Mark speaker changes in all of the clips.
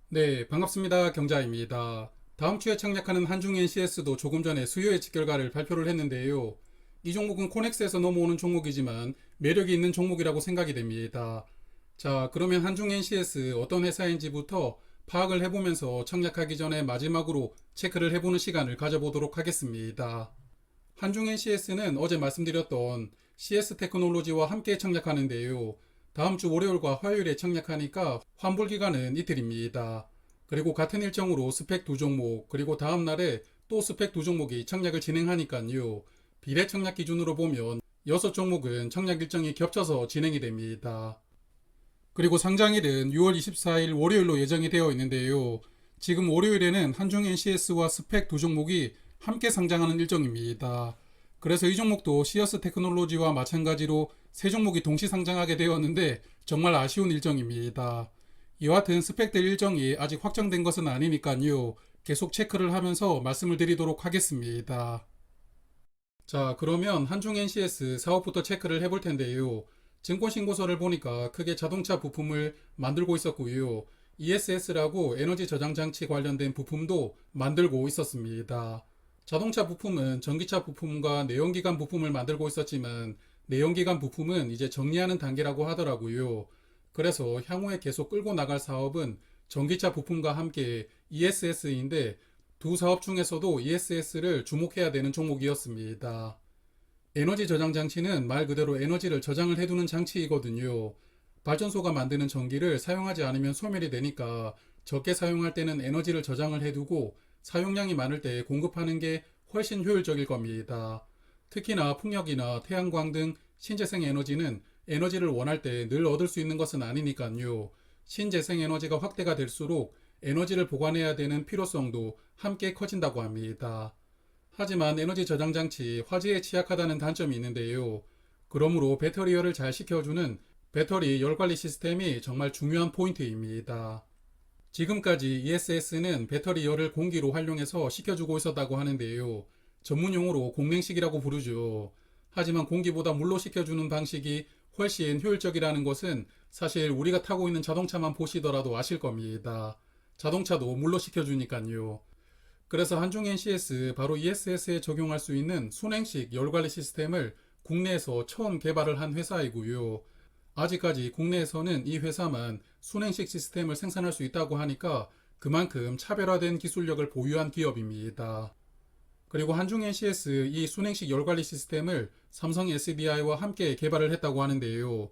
Speaker 1: 네, 반갑습니다. 경자입니다. 다음 주에 착약하는 한중 NCS도 조금 전에 수요 예측 결과를 발표를 했는데요. 이 종목은 코넥스에서 넘어오는 종목이지만 매력이 있는 종목이라고 생각이 됩니다. 자, 그러면 한중 NCS 어떤 회사인지부터 파악을 해보면서 착약하기 전에 마지막으로 체크를 해보는 시간을 가져보도록 하겠습니다. 한중 NCS는 어제 말씀드렸던 CS 테크놀로지와 함께 청약하는데요. 다음 주 월요일과 화요일에 청약하니까 환불 기간은 이틀입니다. 그리고 같은 일정으로 스펙 두 종목, 그리고 다음 날에 또 스펙 두 종목이 청약을 진행하니까요. 비례 청약 기준으로 보면 6종목은 청약 일정이 겹쳐서 진행이 됩니다. 그리고 상장일은 6월 24일 월요일로 예정이 되어 있는데요. 지금 월요일에는 한중 NCS와 스펙 두 종목이 함께 상장하는 일정입니다. 그래서 이 종목도 시어스 테크놀로지와 마찬가지로 세 종목이 동시 상장하게 되었는데 정말 아쉬운 일정입니다. 이와 같은 스펙들 일정이 아직 확정된 것은 아니니까요. 계속 체크를 하면서 말씀을 드리도록 하겠습니다. 자, 그러면 한중 NCS 사업부터 체크를 해볼 텐데요. 증권신고서를 보니까 크게 자동차 부품을 만들고 있었고요. ESS라고 에너지 저장 장치 관련된 부품도 만들고 있었습니다. 자동차 부품은 전기차 부품과 내연기관 부품을 만들고 있었지만 내연기관 부품은 이제 정리하는 단계라고 하더라고요. 그래서 향후에 계속 끌고 나갈 사업은 전기차 부품과 함께 ESS인데 두 사업 중에서도 ESS를 주목해야 되는 종목이었습니다. 에너지 저장 장치는 말 그대로 에너지를 저장을 해두는 장치이거든요. 발전소가 만드는 전기를 사용하지 않으면 소멸이 되니까 적게 사용할 때는 에너지를 저장을 해두고 사용량이 많을 때 공급하는 게 훨씬 효율적일 겁니다. 특히나 풍력이나 태양광 등 신재생 에너지는 에너지를 원할 때 늘 얻을 수 있는 것은 아니니까요. 신재생 에너지가 확대가 될수록 에너지를 보관해야 되는 필요성도 함께 커진다고 합니다. 하지만 에너지 저장 장치 화재에 취약하다는 단점이 있는데요. 그러므로 배터리열을 잘 식혀주는 배터리 열 관리 시스템이 정말 중요한 포인트입니다. 지금까지 ESS는 배터리 열을 공기로 활용해서 식혀주고 있었다고 하는데요. 전문 용어로 공냉식이라고 부르죠. 하지만 공기보다 물로 식혀주는 방식이 훨씬 효율적이라는 것은 사실 우리가 타고 있는 자동차만 보시더라도 아실 겁니다. 자동차도 물로 식혀주니까요. 그래서 한중 NCS 바로 ESS에 적용할 수 있는 순행식 열관리 시스템을 국내에서 처음 개발을 한 회사이고요. 아직까지 국내에서는 이 회사만 순행식 시스템을 생산할 수 있다고 하니까 그만큼 차별화된 기술력을 보유한 기업입니다. 그리고 한중 NCS 이 순행식 열관리 시스템을 삼성 SDI와 함께 개발을 했다고 하는데요.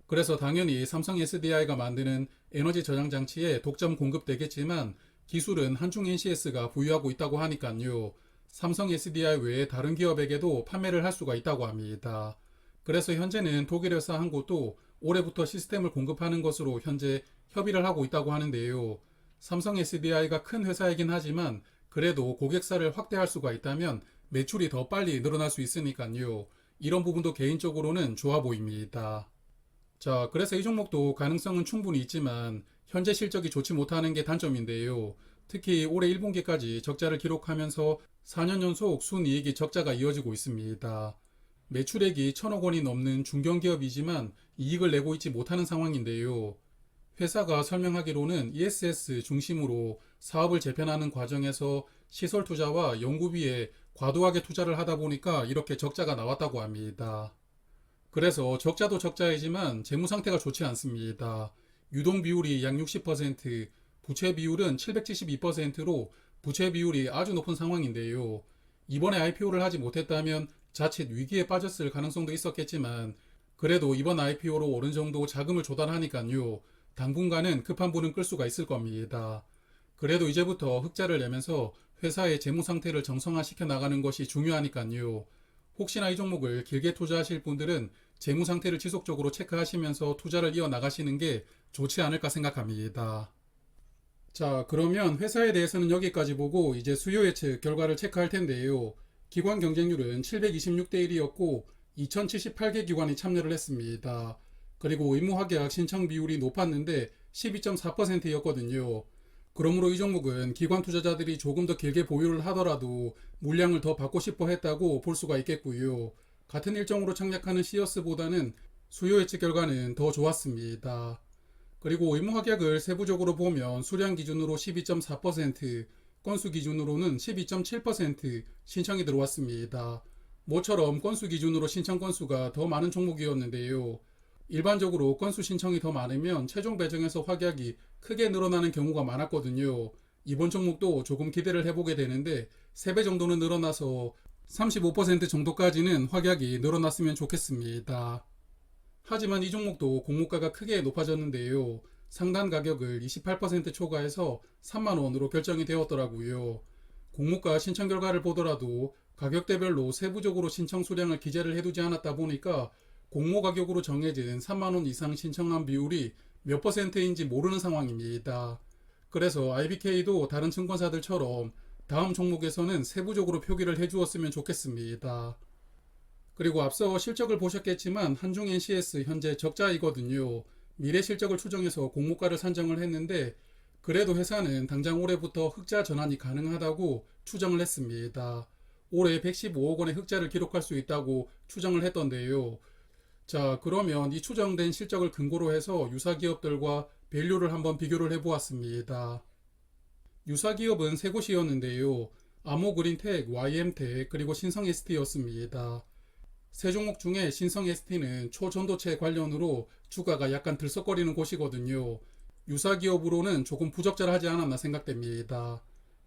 Speaker 1: 그래서 당연히 삼성 SDI가 만드는 에너지 저장 장치에 독점 공급되겠지만 기술은 한중 NCS가 보유하고 있다고 하니까요. 삼성 SDI 외에 다른 기업에게도 판매를 할 수가 있다고 합니다. 그래서 현재는 독일 회사 한 곳도 올해부터 시스템을 공급하는 것으로 현재 협의를 하고 있다고 하는데요. 삼성 SDI가 큰 회사이긴 하지만 그래도 고객사를 확대할 수가 있다면 매출이 더 빨리 늘어날 수 있으니까요. 이런 부분도 개인적으로는 좋아 보입니다. 자, 그래서 이 종목도 가능성은 충분히 있지만 현재 실적이 좋지 못하는 게 단점인데요. 특히 올해 1분기까지 적자를 기록하면서 4년 연속 순이익이 적자가 이어지고 있습니다. 매출액이 1,000억 원이 넘는 중견기업이지만 이익을 내고 있지 못하는 상황인데요. 회사가 설명하기로는 ESS 중심으로 사업을 재편하는 과정에서 시설 투자와 연구비에 과도하게 투자를 하다 보니까 이렇게 적자가 나왔다고 합니다. 그래서 적자도 적자이지만 재무 상태가 좋지 않습니다. 유동 비율이 약 60%, 부채 비율은 772%로 부채 비율이 아주 높은 상황인데요. 이번에 IPO를 하지 못했다면 자칫 위기에 빠졌을 가능성도 있었겠지만 그래도 이번 IPO로 어느 정도 자금을 조달하니까요. 당분간은 급한 불은 끌 수가 있을 겁니다. 그래도 이제부터 흑자를 내면서 회사의 재무 상태를 정상화시켜 나가는 것이 중요하니까요. 혹시나 이 종목을 길게 투자하실 분들은 재무 상태를 지속적으로 체크하시면서 투자를 이어 나가시는 게 좋지 않을까 생각합니다. 자, 그러면 회사에 대해서는 여기까지 보고 이제 수요 예측 결과를 체크할 텐데요. 기관 경쟁률은 726대 1이었고 2078개 기관이 참여를 했습니다. 그리고 의무합격 신청 비율이 높았는데 12.4%였거든요. 그러므로 이 종목은 기관 투자자들이 조금 더 길게 보유를 하더라도 물량을 더 받고 싶어 했다고 볼 수가 있겠고요. 같은 일정으로 청약하는 시어스보다는 수요 예측 결과는 더 좋았습니다. 그리고 의무 확약을 세부적으로 보면 수량 기준으로 12.4%, 건수 기준으로는 12.7% 신청이 들어왔습니다. 모처럼 건수 기준으로 신청 건수가 더 많은 종목이었는데요. 일반적으로 건수 신청이 더 많으면 최종 배정에서 확약이 크게 늘어나는 경우가 많았거든요. 이번 종목도 조금 기대를 해보게 되는데 3배 정도는 늘어나서 35% 정도까지는 확약이 늘어났으면 좋겠습니다. 하지만 이 종목도 공모가가 크게 높아졌는데요. 상단 가격을 28% 초과해서 3만원으로 결정이 되었더라고요. 공모가 신청 결과를 보더라도 가격대별로 세부적으로 신청 수량을 기재를 해두지 않았다 보니까 공모 가격으로 정해진 3만원 이상 신청한 비율이 몇 퍼센트인지 모르는 상황입니다. 그래서 IBK도 다른 증권사들처럼 다음 종목에서는 세부적으로 표기를 해주었으면 좋겠습니다. 그리고 앞서 실적을 보셨겠지만 한중 NCS 현재 적자이거든요. 미래 실적을 추정해서 공모가를 산정을 했는데 그래도 회사는 당장 올해부터 흑자 전환이 가능하다고 추정을 했습니다. 올해 115억 원의 흑자를 기록할 수 있다고 추정을 했던데요. 자, 그러면 이 추정된 실적을 근거로 해서 유사 기업들과 밸류를 한번 비교를 해보았습니다. 유사 기업은 세 곳이었는데요. 아모그린텍, YM텍, 그리고 신성ST였습니다. 세 종목 중에 신성ST는 초전도체 관련으로 주가가 약간 들썩거리는 곳이거든요. 유사 기업으로는 조금 부적절하지 않았나 생각됩니다.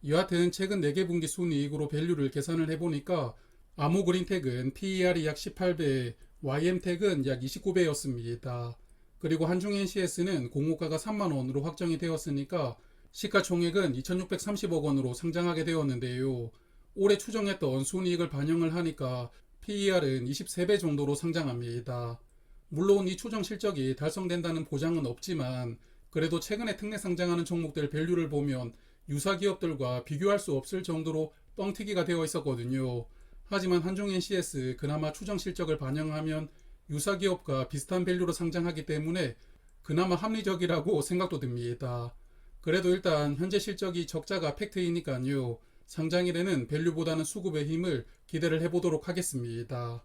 Speaker 1: 여하튼 최근 4개 분기 순이익으로 밸류를 계산을 해보니까 아모그린텍은 PER이 약 18배, YM텍은 약 29배였습니다. 그리고 한중NCS는 공모가가 3만원으로 확정이 되었으니까 시가총액은 2630억 원으로 상장하게 되었는데요. 올해 추정했던 순이익을 반영을 하니까 PER은 23배 정도로 상장합니다. 물론 이 추정 실적이 달성된다는 보장은 없지만 그래도 최근에 특례 상장하는 종목들 밸류를 보면 유사 기업들과 비교할 수 없을 정도로 뻥튀기가 되어 있었거든요. 하지만 한중NCS 그나마 추정 실적을 반영하면 유사 기업과 비슷한 밸류로 상장하기 때문에 그나마 합리적이라고 생각도 듭니다. 그래도 일단 현재 실적이 적자가 팩트이니까요. 상장일에는 밸류보다는 수급의 힘을 기대를 해보도록 하겠습니다.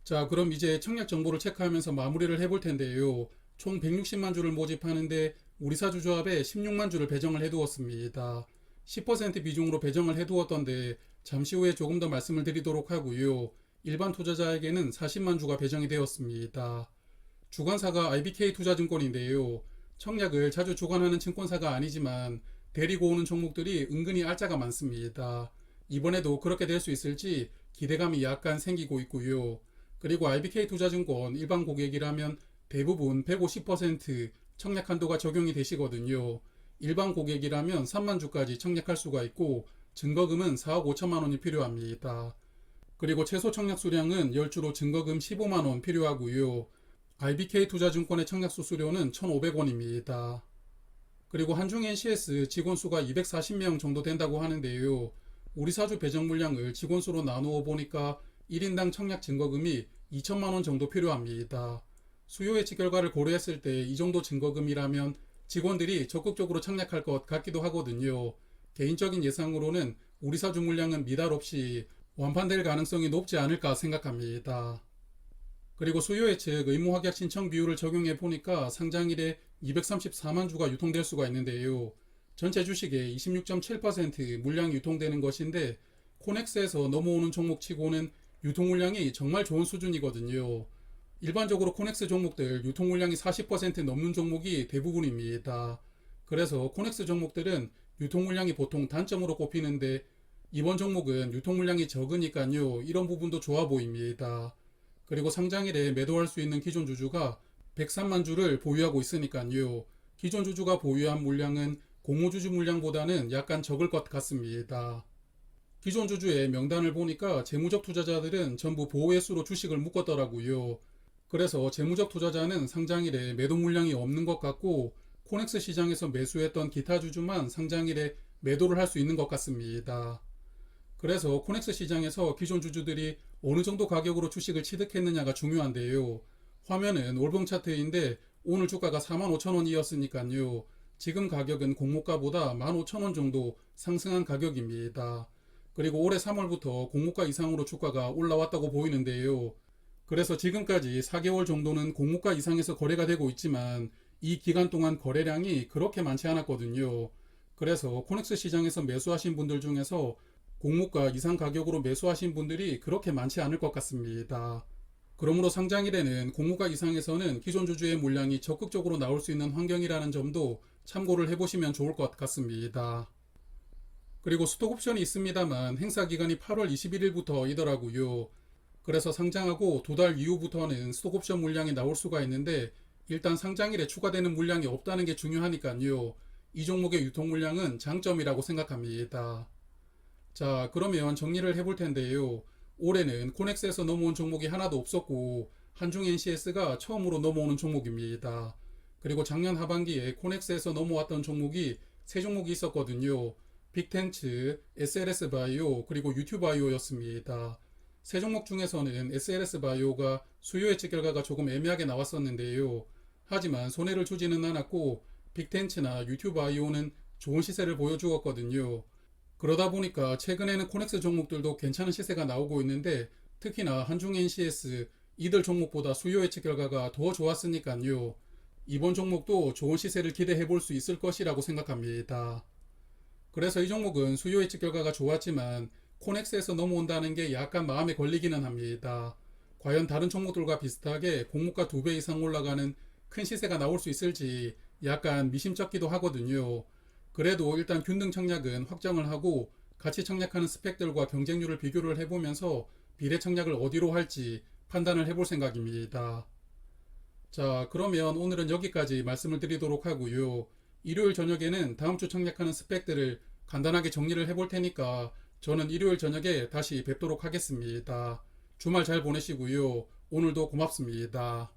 Speaker 1: 자, 그럼 이제 청약 정보를 체크하면서 마무리를 해볼 텐데요. 총 160만 주를 모집하는데 우리사주 조합에 16만 주를 배정을 해두었습니다. 10% 비중으로 배정을 해두었던데 잠시 후에 조금 더 말씀을 드리도록 하고요. 일반 투자자에게는 40만 주가 배정이 되었습니다. 주관사가 IBK 투자증권인데요. 청약을 자주 주관하는 증권사가 아니지만 데리고 오는 종목들이 은근히 알짜가 많습니다. 이번에도 그렇게 될 수 있을지 기대감이 약간 생기고 있고요. 그리고 IBK 투자증권 일반 고객이라면 대부분 150% 청약 한도가 적용이 되시거든요. 일반 고객이라면 3만 주까지 청약할 수가 있고 증거금은 4억 5천만 원이 필요합니다. 그리고 최소 청약 수량은 10주로 증거금 15만 원 필요하고요. IBK 투자증권의 청약 수수료는 1,500원입니다. 그리고 한중NCS 직원 수가 240명 정도 된다고 하는데요. 우리사주 배정 물량을 직원 수로 나누어 보니까 1인당 청약 증거금이 2천만 원 정도 필요합니다. 수요 예측 결과를 고려했을 때 이 정도 증거금이라면 직원들이 적극적으로 청약할 것 같기도 하거든요. 개인적인 예상으로는 우리사주 물량은 미달 없이 완판될 가능성이 높지 않을까 생각합니다. 그리고 수요 예측 의무 확약 신청 비율을 적용해 보니까 상장일에 234만 주가 유통될 수가 있는데요. 전체 주식의 26.7% 물량이 유통되는 것인데 코넥스에서 넘어오는 종목 치고는 유통 물량이 정말 좋은 수준이거든요. 일반적으로 코넥스 종목들 유통 물량이 40% 넘는 종목이 대부분입니다. 그래서 코넥스 종목들은 유통 물량이 보통 단점으로 꼽히는데 이번 종목은 유통 물량이 적으니까요. 이런 부분도 좋아 보입니다. 그리고 상장일에 매도할 수 있는 기존 주주가 103만 주를 보유하고 있으니까요. 기존 주주가 보유한 물량은 공모주주 물량보다는 약간 적을 것 같습니다. 기존 주주의 명단을 보니까 재무적 투자자들은 전부 보호회수로 주식을 묶었더라고요. 그래서 재무적 투자자는 상장일에 매도 물량이 없는 것 같고 코넥스 시장에서 매수했던 기타 주주만 상장일에 매도를 할 수 있는 것 같습니다. 그래서 코넥스 시장에서 기존 주주들이 어느 정도 가격으로 주식을 취득했느냐가 중요한데요. 화면은 월봉 차트인데 오늘 주가가 45,000원이었으니까요. 지금 가격은 공모가보다 15,000원 정도 상승한 가격입니다. 그리고 올해 3월부터 공모가 이상으로 주가가 올라왔다고 보이는데요. 그래서 지금까지 4개월 정도는 공모가 이상에서 거래가 되고 있지만 이 기간 동안 거래량이 그렇게 많지 않았거든요. 그래서 코넥스 시장에서 매수하신 분들 중에서 공모가 이상 가격으로 매수하신 분들이 그렇게 많지 않을 것 같습니다. 그러므로 상장일에는 공모가 이상에서는 기존 주주의 물량이 적극적으로 나올 수 있는 환경이라는 점도 참고를 해보시면 좋을 것 같습니다. 그리고 스톡 옵션이 있습니다만 행사 기간이 8월 21일부터이더라고요. 그래서 상장하고 2달 이후부터는 스톡 옵션 물량이 나올 수가 있는데 일단 상장일에 추가되는 물량이 없다는 게 중요하니까요. 이 종목의 유통 물량은 장점이라고 생각합니다. 자, 그러면 정리를 해볼 텐데요. 올해는 코넥스에서 넘어온 종목이 하나도 없었고 한중 NCS가 처음으로 넘어오는 종목입니다. 그리고 작년 하반기에 코넥스에서 넘어왔던 종목이 세 종목이 있었거든요. 빅텐츠, SLS 바이오, 그리고 유튜 바이오였습니다. 세 종목 중에서는 SLS 바이오가 수요 예측 결과가 조금 애매하게 나왔었는데요. 하지만 손해를 주지는 않았고 빅텐츠나 유튜 바이오는 좋은 시세를 보여주었거든요. 그러다 보니까 최근에는 코넥스 종목들도 괜찮은 시세가 나오고 있는데 특히나 한중 NCS 이들 종목보다 수요 예측 결과가 더 좋았으니까요. 이번 종목도 좋은 시세를 기대해 볼 수 있을 것이라고 생각합니다. 그래서 이 종목은 수요 예측 결과가 좋았지만 코넥스에서 넘어온다는 게 약간 마음에 걸리기는 합니다. 과연 다른 종목들과 비슷하게 공모가 2배 이상 올라가는 큰 시세가 나올 수 있을지 약간 미심쩍기도 하거든요. 그래도 일단 균등 청약은 확정을 하고 같이 청약하는 스펙들과 경쟁률을 비교를 해보면서 비례 청약을 어디로 할지 판단을 해볼 생각입니다. 자, 그러면 오늘은 여기까지 말씀을 드리도록 하고요. 일요일 저녁에는 다음 주 청약하는 스펙들을 간단하게 정리를 해볼 테니까 저는 일요일 저녁에 다시 뵙도록 하겠습니다. 주말 잘 보내시고요. 오늘도 고맙습니다.